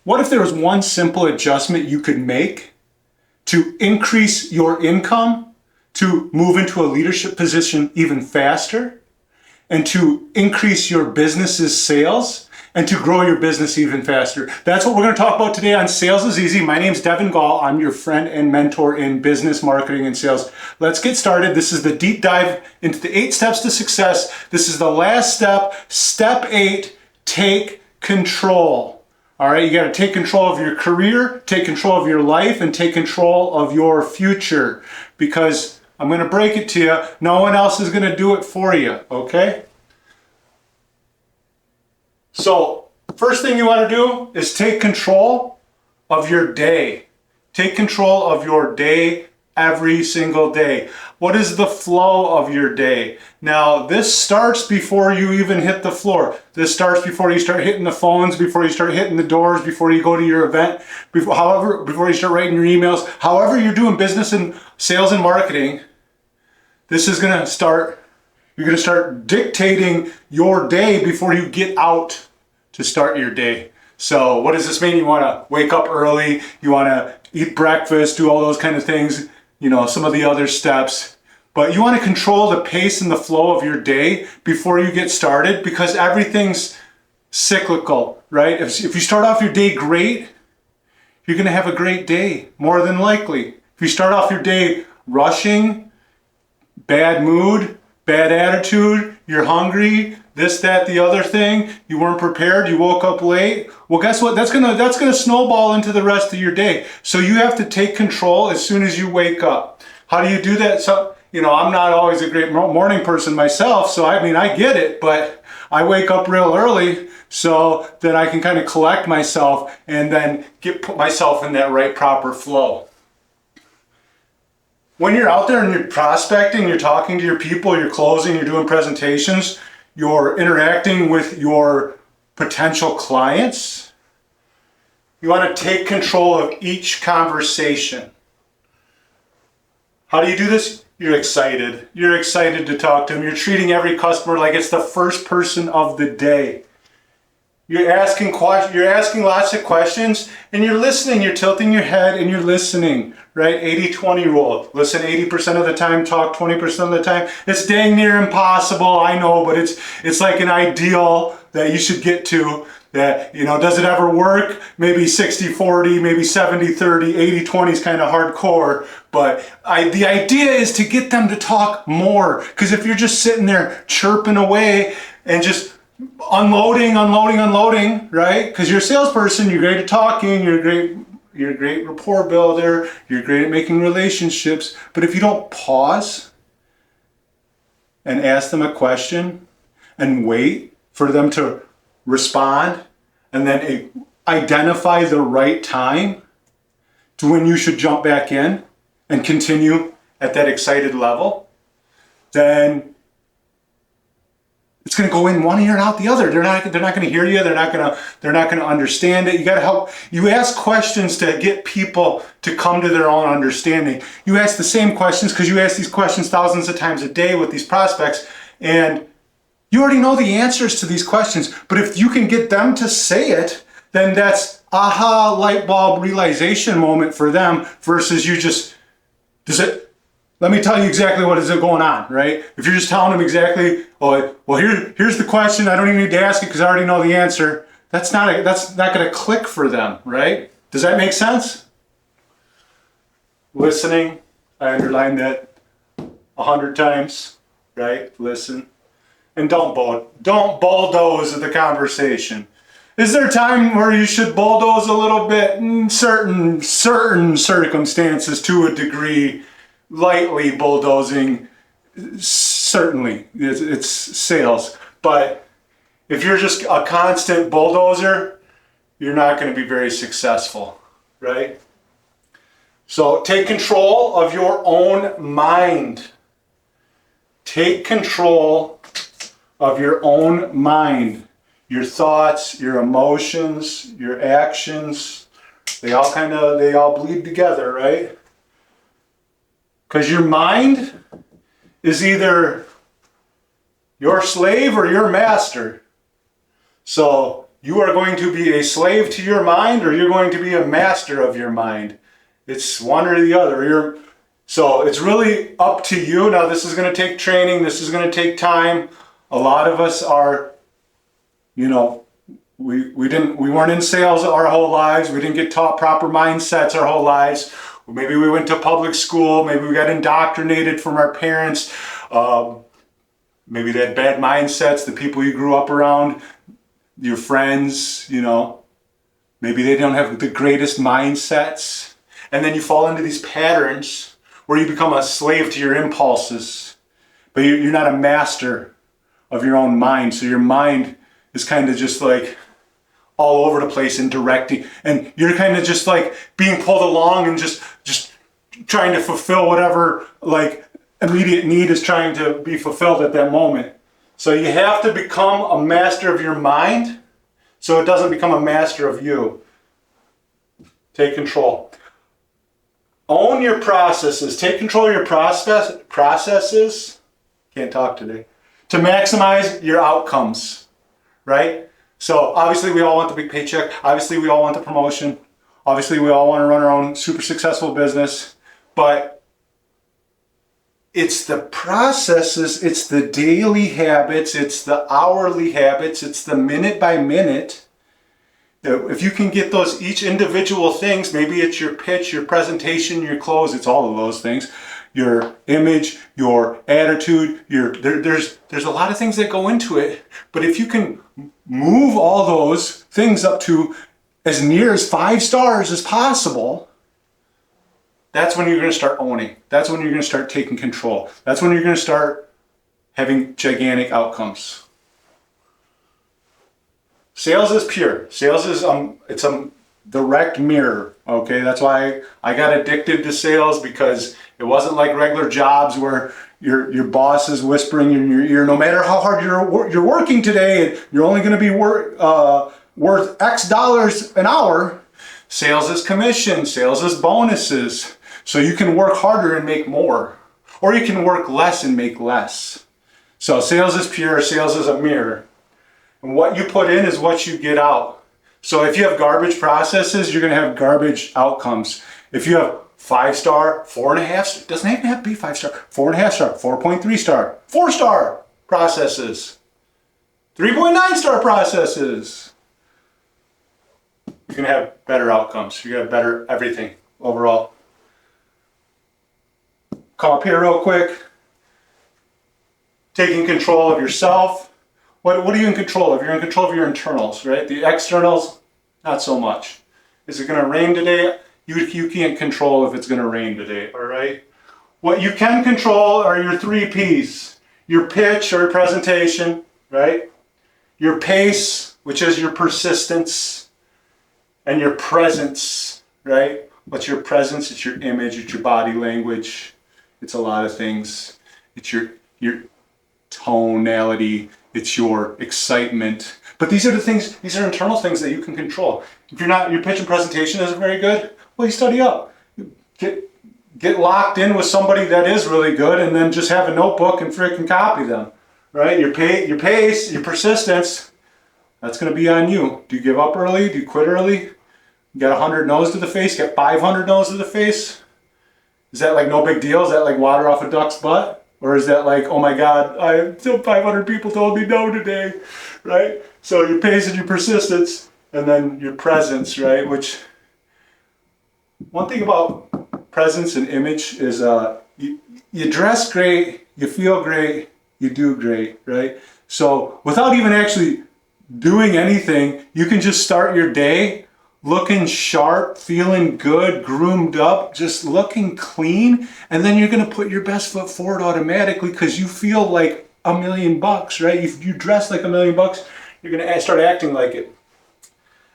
What if there was one simple adjustment you could make to increase your income, to move into a leadership position even faster, and to increase your business's sales, and to grow your business even faster? That's what we're going to talk about today on Sales is Easy. My name's Devin Gall. I'm your friend and mentor in business, marketing, and sales. Let's get started. This is the deep dive into the 8 steps to success. This is the last step. Step 8, take control. All right, you got to take control of your career, take control of your life, and take control of your future. Because I'm going to break it to you, no one else is going to do it for you, okay? So, first thing you want to do is take control of your day. Take control of your day every single day. What is the flow of your day? Now, this starts before you even hit the floor. This starts before you start hitting the phones, before you start hitting the doors, before you go to your event, before you start writing your emails. However you're doing business and sales and marketing, this is going to start. You're going to start dictating your day before you get out to start your day. So what does this mean? You want to wake up early, you want to eat breakfast, do all those kind of things, you know, some of the other steps. But you want to control the pace and the flow of your day before you get started, because everything's cyclical, right? If you start off your day great, you're going to have a great day, more than likely. If you start off your day rushing, bad mood, bad attitude, you're hungry, this, that, the other thing, you weren't prepared, you woke up late, well, guess what? That's gonna snowball into the rest of your day. So you have to take control as soon as you wake up. How do you do that? So, you know, I'm not always a great morning person myself, so I mean, I get it, but I wake up real early so that I can kind of collect myself and then put myself in that right proper flow. When you're out there and you're prospecting, you're talking to your people, you're closing, you're doing presentations, you're interacting with your potential clients, you want to take control of each conversation. How do you do this? You're excited. You're excited to talk to them. You're treating every customer like it's the first person of the day. You're asking lots of questions, and you're listening. You're tilting your head and you're listening, right? 80-20 rule. Listen 80% of the time, talk 20% of the time. It's dang near impossible, I know, but it's like an ideal that you should get to. That, you know, does it ever work? Maybe 60-40, maybe 70-30, 80-20 is kind of hardcore. But the idea is to get them to talk more. Because if you're just sitting there chirping away and just unloading, right? Because you're a salesperson, you're great at talking, you're a great rapport builder, you're great at making relationships. But if you don't pause and ask them a question and wait for them to respond and then identify the right time to when you should jump back in and continue at that excited level, then it's going to go in one ear and out the other. They're not going to hear you. They're not going to understand it. You got to help. You ask questions to get people to come to their own understanding. You ask the same questions because you ask these questions thousands of times a day with these prospects, and you already know the answers to these questions. But if you can get them to say it, then that's aha, light bulb realization moment for them versus you just, let me tell you exactly what is going on, right? If you're just telling them exactly, well, here's the question, I don't even need to ask it because I already know the answer, that's not going to click for them, right? Does that make sense? Listening, I underlined that 100 times, right? Listen. And don't bulldoze the conversation. Is there a time where you should bulldoze a little bit? In certain circumstances, to a degree. Lightly bulldozing, certainly, it's sales. But if you're just a constant bulldozer, you're not going to be very successful, right? So take control of your own mind. Take control of your own mind. Your thoughts, your emotions, your actions, they all bleed together, right? Because your mind is either your slave or your master. So You are going to be a slave to your mind, or you're going to be a master of your mind. It's one or the other. So it's really up to you. Now this is going to take training. This is going to take time. A lot of us are, we weren't in sales our whole lives. We didn't get taught proper mindsets our whole lives. Maybe we went to public school. Maybe we got indoctrinated from our parents. Maybe they had bad mindsets, the people you grew up around, your friends, maybe they don't have the greatest mindsets. And then you fall into these patterns where you become a slave to your impulses, but you're not a master of your own mind. So your mind is kind of just like all over the place and directing, and you're kind of just like being pulled along and just trying to fulfill whatever like immediate need is trying to be fulfilled at that moment. So you have to become a master of your mind so it doesn't become a master of you. Take control. Own your processes. Take control of your processes. Can't talk today. To maximize your outcomes, right? So obviously we all want the big paycheck. Obviously we all want the promotion. Obviously we all want to run our own super successful business. But it's the processes, it's the daily habits, it's the hourly habits, it's the minute by minute. If you can get those each individual things, maybe it's your pitch, your presentation, your close, it's all of those things. Your image, your attitude, there's a lot of things that go into it. But if you can move all those things up to as near as 5 stars as possible, that's when you're going to start owning. That's when you're going to start taking control. That's when you're going to start having gigantic outcomes. Sales is pure. Sales is it's a direct mirror. Okay, that's why I got addicted to sales, because it wasn't like regular jobs where your boss is whispering in your ear, no matter how hard you're working today, you're only going to be worth X dollars an hour. Sales is commission. Sales is bonuses. So you can work harder and make more, or you can work less and make less. So sales is pure, sales is a mirror. And what you put in is what you get out. So if you have garbage processes, you're going to have garbage outcomes. If you have 5-star, 4.5, doesn't even have to be 5-star, 4.5 star, 4.3 star, 4-star processes, 3.9 star processes, you're going to have better outcomes. You're going to have better everything overall. Come up here real quick. Taking control of yourself. What are you in control of? You're in control of your internals, right? The externals, not so much. Is it going to rain today? You can't control if it's going to rain today, all right? What you can control are your 3 P's. Your pitch or presentation, right? Your pace, which is your persistence, and your presence, right? What's your presence? It's your image, it's your body language. It's a lot of things. It's your tonality, it's your excitement. But these are the things, these are internal things that you can control. If your pitch and presentation isn't very good, well, you study up. Get locked in with somebody that is really good, and then just have a notebook and freaking copy them, right? Your pace, your persistence, that's going to be on you. Do you give up early? Do you quit early? You got 100 no's to the face? Get 500 no's to the face? Is that like no big deal? Is that like water off a duck's butt? Or is that like, oh my God, 500 people told me no today, right? So your pace and your persistence, and then your presence, right? Which, one thing about presence and image is you dress great, you feel great, you do great, right? So without even actually doing anything, you can just start your day looking sharp, feeling good, groomed up, just looking clean, and then you're going to put your best foot forward automatically because you feel like $1 million, right? If you dress like $1 million, you're going to start acting like it.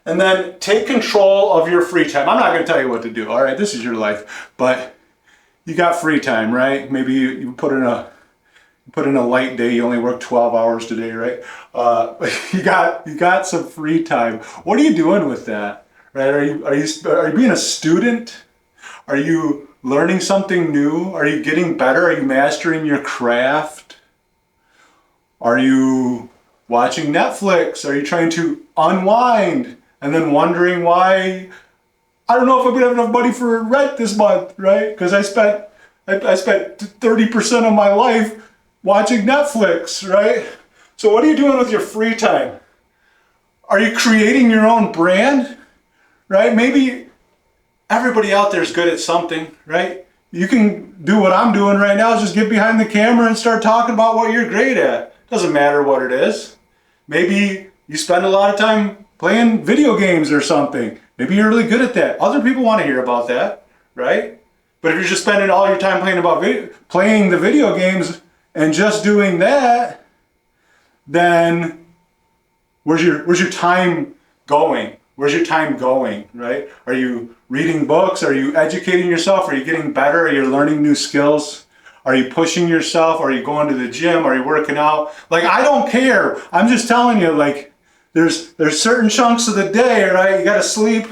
And then take control of your free time. I'm not going to tell you what to do, all right? This is your life, but you got free time, right? Maybe you put in a light day, you only work 12 hours today, right? You got some free time. What are you doing with that? Right? Are you being a student? Are you learning something new? Are you getting better? Are you mastering your craft? Are you watching Netflix? Are you trying to unwind, and then wondering why, I don't know if I'm gonna have enough money for rent this month, right? Because I spent 30% of my life watching Netflix, right? So what are you doing with your free time? Are you creating your own brand, right? Maybe everybody out there is good at something, right? You can do what I'm doing right now, is just get behind the camera and start talking about what you're great at. Doesn't matter what it is. Maybe you spend a lot of time playing video games or something. Maybe you're really good at that. Other people want to hear about that, right? But if you're just spending all your time playing the video games and just doing that, then where's your time going? Where's your time going, right? Are you reading books? Are you educating yourself? Are you getting better? Are you learning new skills? Are you pushing yourself? Are you going to the gym? Are you working out? Like, I don't care. I'm just telling you, like, there's certain chunks of the day, right? You got to sleep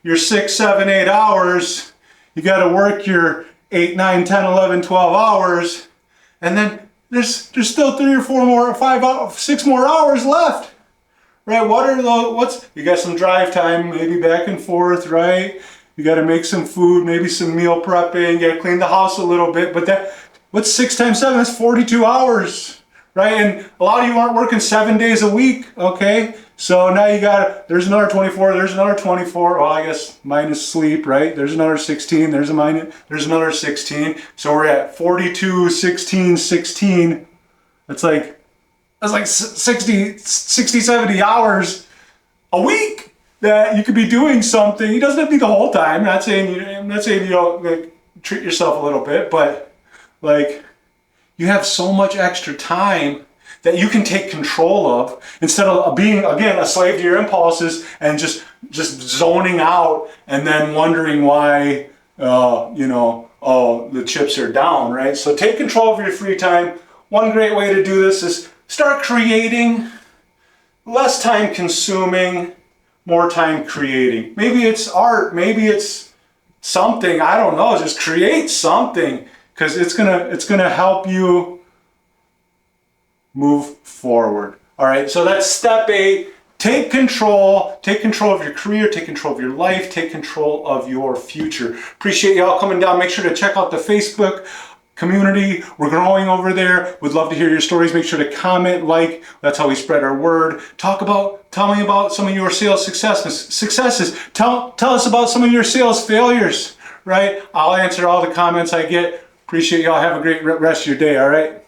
your 6, 7, 8 hours. You got to work your 8, 9, 10, 11, 12 hours. And then there's still 3 or 4 more, 5, 6 more hours left. Right, you got some drive time, maybe back and forth, right? You got to make some food, maybe some meal prepping, you got to clean the house a little bit, but what's 6 times 7? That's 42 hours, right? And a lot of you aren't working 7 days a week, okay? So now there's another 24, there's another 24, well, I guess minus sleep, right? There's another 16, there's another 16. So we're at 42, 16, 16. That's like 60, 70 hours a week that you could be doing something. It doesn't have to be the whole time. I'm not saying you don't, like, treat yourself a little bit, but like, you have so much extra time that you can take control of, instead of being, again, a slave to your impulses and just zoning out and then wondering why the chips are down, right? So take control of your free time. One great way to do this is start creating, less time consuming, more time creating. Maybe it's art, maybe it's something, I don't know, just create something, because it's gonna help you move forward. All right, so that's step 8. Take control of your career, take control of your life, take control of your future. Appreciate y'all coming down. Make sure to check out the Facebook community. We're growing over there. Would love to hear your stories. Make sure to comment, like. That's how we spread our word. Tell me about some of your sales successes. Tell us about some of your sales failures, right? I'll answer all the comments I get. Appreciate y'all. Have a great rest of your day, all right?